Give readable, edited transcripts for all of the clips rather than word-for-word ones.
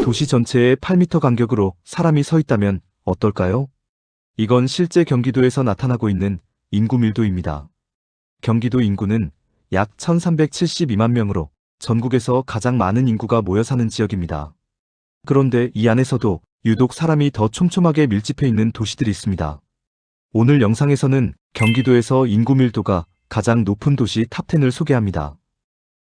도시 전체에 8m 간격으로 사람이 서 있다면 어떨까요? 이건 실제 경기도에서 나타나고 있는 인구 밀도입니다. 경기도 인구는 약 1372만 명으로 전국에서 가장 많은 인구가 모여 사는 지역입니다. 그런데 이 안에서도 유독 사람이 더 촘촘하게 밀집해 있는 도시들이 있습니다. 오늘 영상에서는 경기도에서 인구 밀도가 가장 높은 도시 탑10을 소개합니다.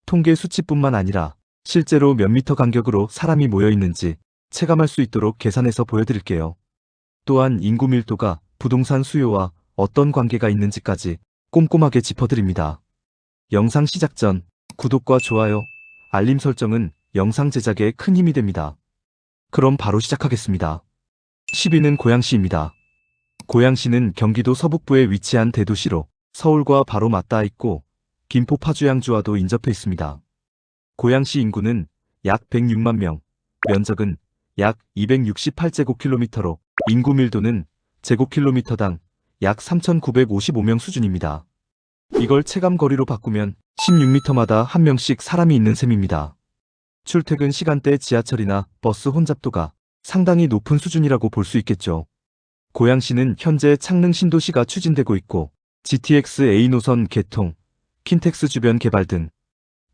통계 수치뿐만 아니라 실제로 몇 미터 간격으로 사람이 모여 있는지 체감할 수 있도록 계산해서 보여드릴게요. 또한 인구 밀도가 부동산 수요와 어떤 관계가 있는지까지 꼼꼼하게 짚어드립니다. 영상 시작 전 구독과 좋아요, 알림 설정은 영상 제작에 큰 힘이 됩니다. 그럼 바로 시작하겠습니다. 10위는 고양시입니다. 고양시는 경기도 서북부에 위치한 대도시로 서울과 바로 맞닿아 있고 김포 파주 양주와도 인접해 있습니다. 고양시 인구는 약 106만 명, 면적은 약 268제곱킬로미터로 인구 밀도는 제곱킬로미터당 약 3,955명 수준입니다. 이걸 체감거리로 바꾸면 16m마다 한 명씩 사람이 있는 셈입니다. 출퇴근 시간대 지하철이나 버스 혼잡도가 상당히 높은 수준이라고 볼 수 있겠죠. 고양시는 현재 창릉 신도시가 추진되고 있고 GTX A 노선 개통, 킨텍스 주변 개발 등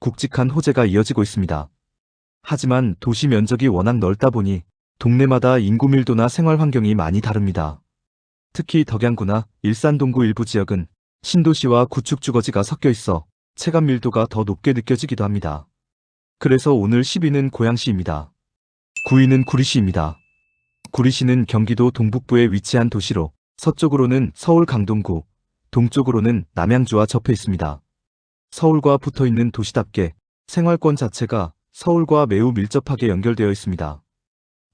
굵직한 호재가 이어지고 있습니다. 하지만 도시 면적이 워낙 넓다 보니 동네마다 인구 밀도나 생활 환경이 많이 다릅니다. 특히 덕양구나 일산 동구 일부 지역은 신도시와 구축 주거지가 섞여 있어 체감 밀도가 더 높게 느껴지기도 합니다. 그래서 오늘 10위는 고양시입니다. 9위는 구리시입니다. 구리시는 경기도 동북부에 위치한 도시로 서쪽으로는 서울 강동구, 동쪽으로는 남양주와 접해 있습니다. 서울과 붙어 있는 도시답게 생활권 자체가 서울과 매우 밀접하게 연결되어 있습니다.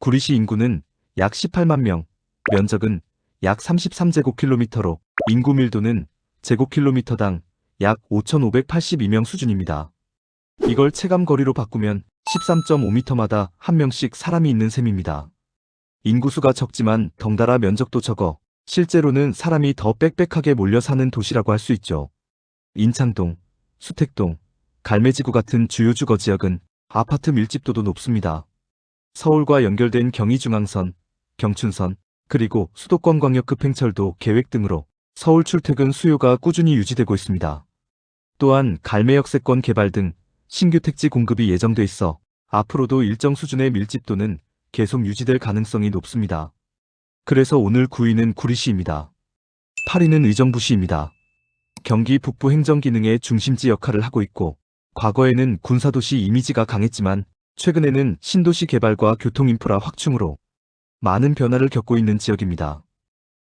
구리시 인구는 약 18만 명, 면적은 약 33제곱킬로미터로 인구 밀도는 제곱킬로미터당 약 5,582명 수준입니다. 이걸 체감거리로 바꾸면 13.5m마다 한 명씩 사람이 있는 셈입니다. 인구수가 적지만 덩달아 면적도 적어 실제로는 사람이 더 빽빽하게 몰려 사는 도시라고 할 수 있죠. 인창동, 수택동, 갈매지구 같은 주요 주거 지역은 아파트 밀집도도 높습니다. 서울과 연결된 경의중앙선, 경춘선, 그리고 수도권 광역급행철도 계획 등으로 서울 출퇴근 수요가 꾸준히 유지되고 있습니다. 또한 갈매역세권 개발 등 신규 택지 공급이 예정돼 있어 앞으로도 일정 수준의 밀집도는 계속 유지될 가능성이 높습니다. 그래서 오늘 9위는 구리시입니다. 8위는 의정부시입니다. 경기 북부 행정기능의 중심지 역할을 하고 있고 과거에는 군사도시 이미지가 강했지만 최근에는 신도시 개발과 교통인프라 확충으로 많은 변화를 겪고 있는 지역입니다.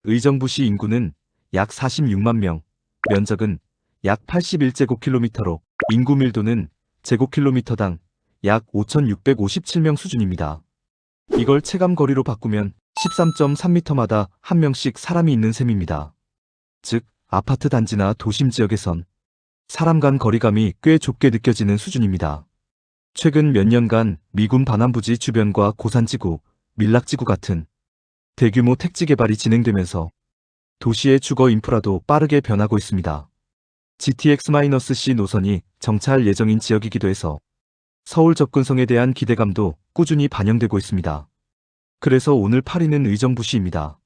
의정부시 인구는 약 46만 명, 면적은 약 81제곱킬로미터로 인구 밀도는 제곱킬로미터당 약 5,657명 수준입니다. 이걸 체감거리로 바꾸면 13.3m마다 한 명씩 사람이 있는 셈입니다. 즉, 아파트 단지나 도심 지역에선 사람 간 거리감이 꽤 좁게 느껴지는 수준입니다. 최근 몇 년간 미군 반환부지 주변과 고산지구, 밀락지구 같은 대규모 택지 개발이 진행되면서 도시의 주거 인프라도 빠르게 변하고 있습니다. GTX-C 노선이 정차할 예정인 지역이기도 해서 서울 접근성에 대한 기대감도 꾸준히 반영되고 있습니다. 그래서 오늘 8위는 의정부시입니다.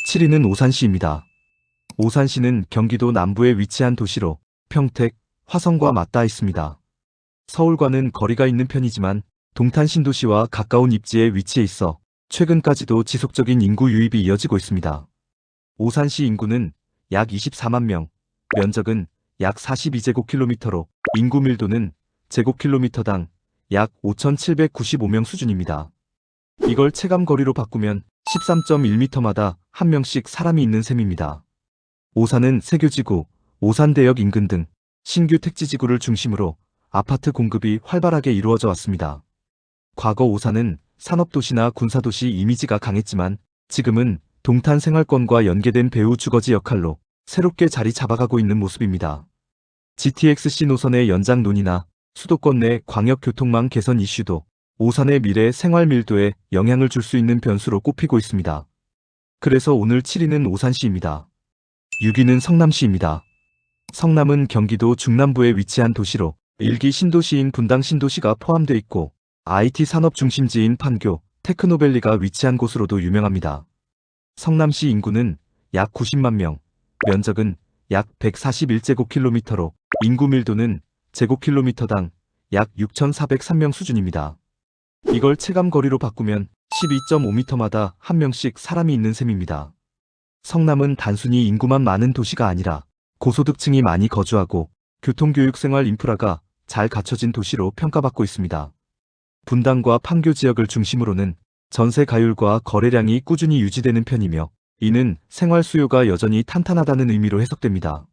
7위는 오산시입니다. 오산시는 경기도 남부에 위치한 도시로 평택, 화성과 맞닿아 있습니다. 서울과는 거리가 있는 편이지만 동탄 신도시와 가까운 입지에 위치해 있어 최근까지도 지속적인 인구 유입이 이어지고 있습니다. 오산시 인구는 약 24만 명, 면적은 약 42제곱킬로미터로 인구 밀도는 제곱킬로미터당 약 5,795명 수준입니다. 이걸 체감거리로 바꾸면 13.1m마다 한 명씩 사람이 있는 셈입니다. 오산은 세교지구, 오산대역 인근 등 신규 택지지구를 중심으로 아파트 공급이 활발하게 이루어져 왔습니다. 과거 오산은 산업도시나 군사도시 이미지가 강했지만 지금은 동탄 생활권과 연계된 배후 주거지 역할로 새롭게 자리 잡아가고 있는 모습입니다. GTX-C 노선의 연장 논의나 수도권 내 광역교통망 개선 이슈도 오산의 미래 생활 밀도에 영향을 줄 수 있는 변수로 꼽히고 있습니다. 그래서 오늘 7위는 오산시입니다. 6위는 성남시입니다. 성남은 경기도 중남부에 위치한 도시로 1기 신도시인 분당 신도시가 포함되어 있고 IT 산업 중심지인 판교, 테크노밸리가 위치한 곳으로도 유명합니다. 성남시 인구는 약 90만 명, 면적은 약 141제곱킬로미터로 인구 밀도는 제곱킬로미터당 약 6,403명 수준입니다. 이걸 체감거리로 바꾸면 12.5m마다 한 명씩 사람이 있는 셈입니다. 성남은 단순히 인구만 많은 도시가 아니라 고소득층이 많이 거주하고 교통교육생활 인프라가 잘 갖춰진 도시로 평가받고 있습니다. 분당과 판교 지역을 중심으로는 전세 가율과 거래량이 꾸준히 유지되는 편이며 이는 생활 수요가 여전히 탄탄하다는 의미로 해석됩니다.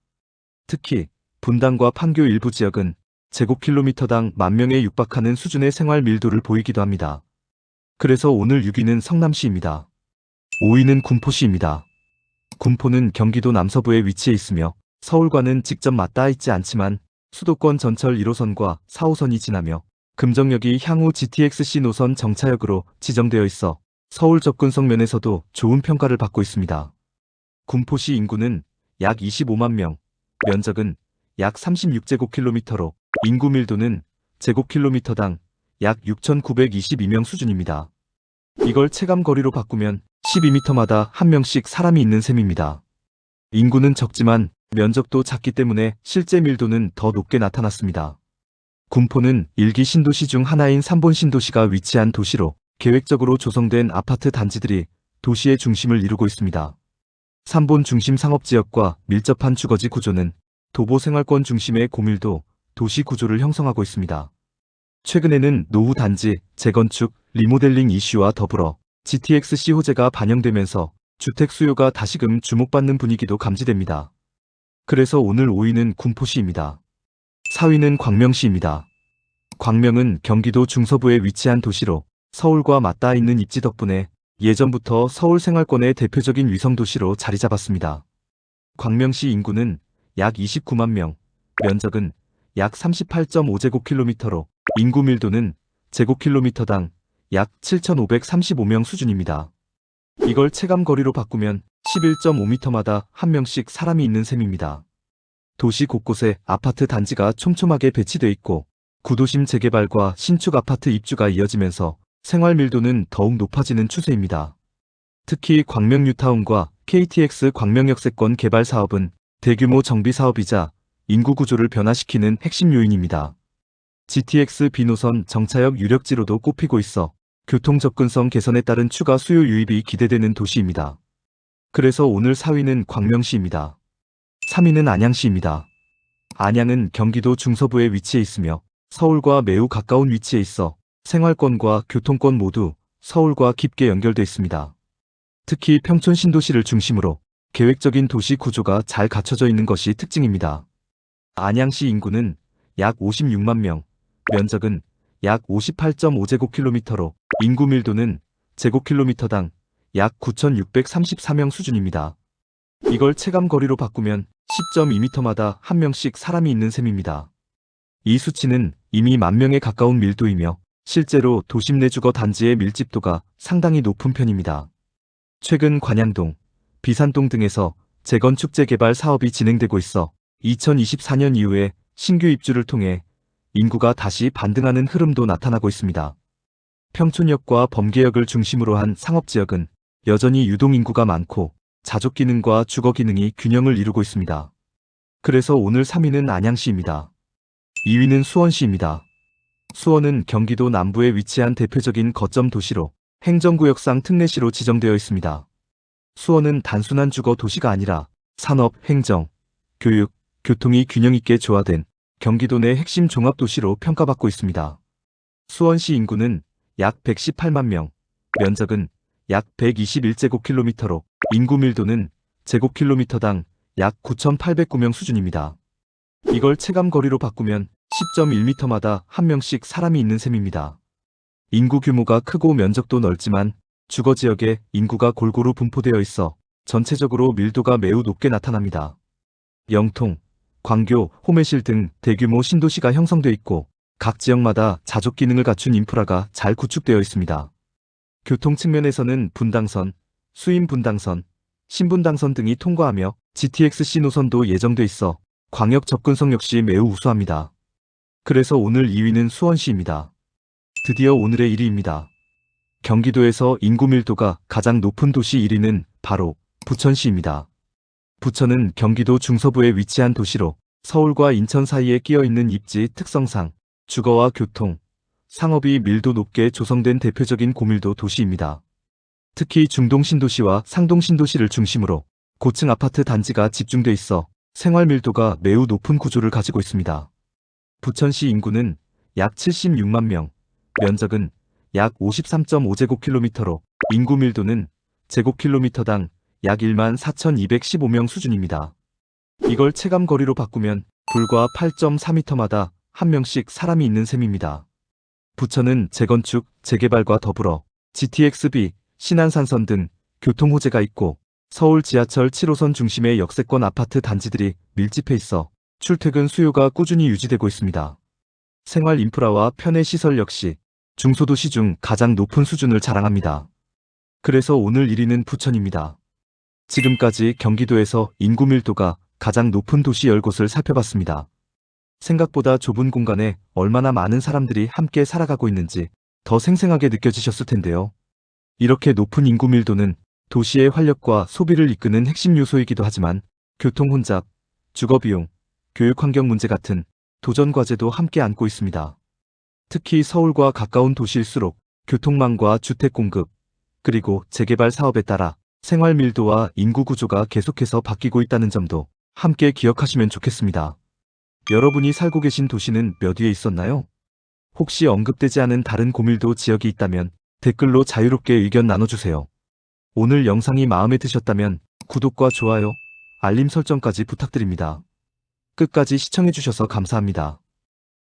특히 분당과 판교 일부 지역은 제곱킬로미터당 10,000명에 육박하는 수준의 생활 밀도를 보이기도 합니다. 그래서 오늘 6위는 성남시입니다. 5위는 군포시입니다. 군포는 경기도 남서부에 위치해 있으며 서울과는 직접 맞닿아 있지 않지만 수도권 전철 1호선과 4호선이 지나며 금정역이 향후 GTX-C 노선 정차역으로 지정되어 있어 서울 접근성 면에서도 좋은 평가를 받고 있습니다. 군포시 인구는 약 25만 명, 면적은 약 36제곱킬로미터로 인구 밀도는 제곱킬로미터당 약 6,922명 수준입니다. 이걸 체감거리로 바꾸면 12m마다 한 명씩 사람이 있는 셈입니다. 인구는 적지만 면적도 작기 때문에 실제 밀도는 더 높게 나타났습니다. 군포는 1기 신도시 중 하나인 3본 신도시가 위치한 도시로 계획적으로 조성된 아파트 단지들이 도시의 중심을 이루고 있습니다. 3본 중심 상업지역과 밀접한 주거지 구조는 도보 생활권 중심의 고밀도 도시 구조를 형성하고 있습니다. 최근에는 노후 단지, 재건축, 리모델링 이슈와 더불어 GTX-C 호재가 반영되면서 주택 수요가 다시금 주목받는 분위기도 감지됩니다. 그래서 오늘 5위는 군포시입니다. 4위는 광명시입니다. 광명은 경기도 중서부에 위치한 도시로 서울과 맞닿아 있는 입지 덕분에 예전부터 서울 생활권의 대표적인 위성도시로 자리 잡았습니다. 광명시 인구는 약 29만 명, 면적은 약 38.5제곱킬로미터로 인구 밀도는 제곱킬로미터당 약 7,535명 수준입니다. 이걸 체감거리로 바꾸면 11.5m마다 한 명씩 사람이 있는 셈입니다. 도시 곳곳에 아파트 단지가 촘촘하게 배치돼 있고 구도심 재개발과 신축 아파트 입주가 이어지면서 생활 밀도는 더욱 높아지는 추세입니다. 특히 광명 뉴타운과 KTX 광명역세권 개발 사업은 대규모 정비 사업이자 인구 구조를 변화시키는 핵심 요인입니다. GTX B노선 정차역 유력지로도 꼽히고 있어 교통 접근성 개선에 따른 추가 수요 유입이 기대되는 도시입니다. 그래서 오늘 4위는 광명시입니다. 3위는 안양시입니다. 안양은 경기도 중서부에 위치해 있으며 서울과 매우 가까운 위치에 있어 생활권과 교통권 모두 서울과 깊게 연결돼 있습니다. 특히 평촌 신도시를 중심으로 계획적인 도시 구조가 잘 갖춰져 있는 것이 특징입니다. 안양시 인구는 약 56만 명, 면적은 약 58.5제곱킬로미터로 인구 밀도는 제곱킬로미터당 약 9,634명 수준입니다. 이걸 체감거리로 바꾸면 10.2m마다 한 명씩 사람이 있는 셈입니다. 이 수치는 이미 10,000명에 가까운 밀도이며 실제로 도심 내 주거 단지의 밀집도가 상당히 높은 편입니다. 최근 관양동, 비산동 등에서 재건축 재개발 사업이 진행되고 있어 2024년 이후에 신규 입주를 통해 인구가 다시 반등하는 흐름도 나타나고 있습니다. 평촌역과 범계역을 중심으로 한 상업지역은 여전히 유동인구가 많고 자족 기능과 주거 기능이 균형을 이루고 있습니다. 그래서 오늘 3위는 안양시입니다. 2위는 수원시입니다. 수원은 경기도 남부에 위치한 대표적인 거점 도시로 행정구역상 특례시로 지정되어 있습니다. 수원은 단순한 주거 도시가 아니라 산업, 행정, 교육, 교통이 균형 있게 조화된 경기도 내 핵심 종합도시로 평가받고 있습니다. 수원시 인구는 약 118만 명, 면적은 약 121제곱킬로미터로 인구 밀도는 제곱킬로미터당 약 9,809명 수준입니다. 이걸 체감거리로 바꾸면 10.1m마다 한 명씩 사람이 있는 셈입니다. 인구 규모가 크고 면적도 넓지만 주거지역에 인구가 골고루 분포되어 있어 전체적으로 밀도가 매우 높게 나타납니다. 영통, 광교, 호매실 등 대규모 신도시가 형성돼 있고 각 지역마다 자족 기능을 갖춘 인프라가 잘 구축되어 있습니다. 교통 측면에서는 분당선, 수인분당선, 신분당선 등이 통과하며 GTX-C 노선도 예정돼 있어 광역 접근성 역시 매우 우수합니다. 그래서 오늘 2위는 수원시입니다. 드디어 오늘의 1위입니다. 경기도에서 인구 밀도가 가장 높은 도시 1위는 바로 부천시입니다. 부천은 경기도 중서부에 위치한 도시로 서울과 인천 사이에 끼어 있는 입지 특성상 주거와 교통, 상업이 밀도 높게 조성된 대표적인 고밀도 도시입니다. 특히 중동 신도시와 상동 신도시를 중심으로 고층 아파트 단지가 집중돼 있어 생활 밀도가 매우 높은 구조를 가지고 있습니다. 부천시 인구는 약 76만 명, 면적은 약 53.5제곱킬로미터로 인구 밀도는 제곱킬로미터당 약 1만 4,215명 수준입니다. 이걸 체감 거리로 바꾸면 불과 8.4m마다 한 명씩 사람이 있는 셈입니다. 부천은 재건축, 재개발과 더불어 GTX-B, 신안산선 등 교통 호재가 있고 서울 지하철 7호선 중심의 역세권 아파트 단지들이 밀집해 있어 출퇴근 수요가 꾸준히 유지되고 있습니다. 생활 인프라와 편의 시설 역시 중소도시 중 가장 높은 수준을 자랑합니다. 그래서 오늘 1위는 부천입니다. 지금까지 경기도에서 인구 밀도가 가장 높은 도시 10곳을 살펴봤습니다. 생각보다 좁은 공간에 얼마나 많은 사람들이 함께 살아가고 있는지 더 생생하게 느껴지셨을 텐데요. 이렇게 높은 인구 밀도는 도시의 활력과 소비를 이끄는 핵심 요소이기도 하지만 교통 혼잡, 주거 비용, 교육 환경 문제 같은 도전 과제도 함께 안고 있습니다. 특히 서울과 가까운 도시일수록 교통망과 주택 공급, 그리고 재개발 사업에 따라 생활 밀도와 인구 구조가 계속해서 바뀌고 있다는 점도 함께 기억하시면 좋겠습니다. 여러분이 살고 계신 도시는 몇 위에 있었나요? 혹시 언급되지 않은 다른 고밀도 지역이 있다면 댓글로 자유롭게 의견 나눠주세요. 오늘 영상이 마음에 드셨다면 구독과 좋아요, 알림 설정까지 부탁드립니다. 끝까지 시청해주셔서 감사합니다.